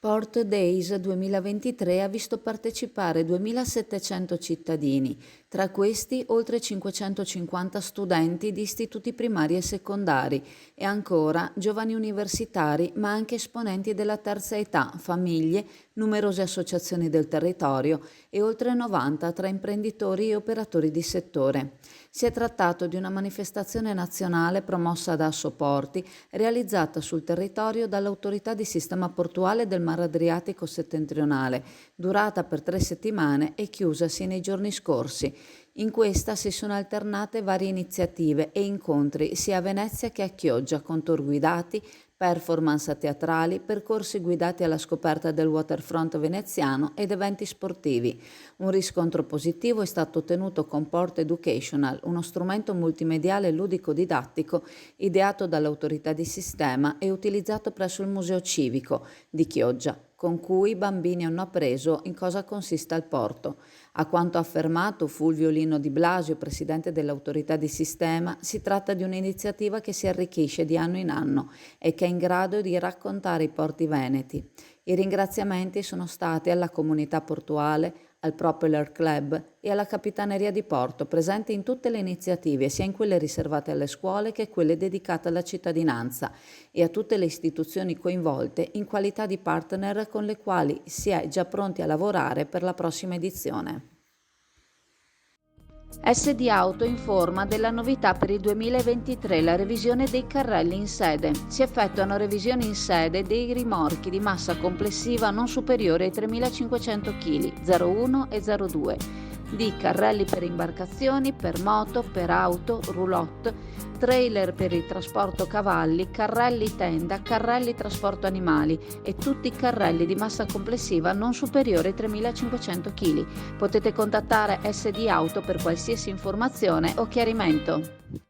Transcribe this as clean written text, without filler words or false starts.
Port Days 2023 ha visto partecipare 2.700 cittadini, tra questi oltre 550 studenti di istituti primari e secondari e ancora giovani universitari ma anche esponenti della terza età, famiglie, numerose associazioni del territorio e oltre 90 tra imprenditori e operatori di settore. Si è trattato di una manifestazione nazionale promossa da Assoporti, realizzata sul territorio dall'Autorità di Sistema Portuale del Mar Adriatico Settentrionale, durata per 3 settimane e chiusasi nei giorni scorsi. In questa si sono alternate varie iniziative e incontri sia a Venezia che a Chioggia, con tour guidati, performance teatrali, percorsi guidati alla scoperta del waterfront veneziano ed eventi sportivi. Un riscontro positivo è stato ottenuto con Port Educational, uno strumento multimediale ludico-didattico ideato dall'Autorità di Sistema e utilizzato presso il Museo Civico di Chioggia, con cui i bambini hanno appreso in cosa consiste il porto. A quanto affermato Fulvio Lino Di Blasio, presidente dell'Autorità di Sistema, si tratta di un'iniziativa che si arricchisce di anno in anno e che è in grado di raccontare i porti veneti. I ringraziamenti sono stati alla comunità portuale, al Propeller Club e alla Capitaneria di Porto, presenti in tutte le iniziative, sia in quelle riservate alle scuole che quelle dedicate alla cittadinanza, e a tutte le istituzioni coinvolte in qualità di partner con le quali si è già pronti a lavorare per la prossima edizione. SD Auto informa della novità per il 2023, la revisione dei carrelli in sede. Si effettuano revisioni in sede dei rimorchi di massa complessiva non superiore ai 3.500 kg, 01 e 02, di carrelli per imbarcazioni, per moto, per auto, roulotte, trailer per il trasporto cavalli, carrelli tenda, carrelli trasporto animali e tutti i carrelli di massa complessiva non superiore ai 3.500 kg. Potete contattare SD Auto per qualsiasi informazione o chiarimento.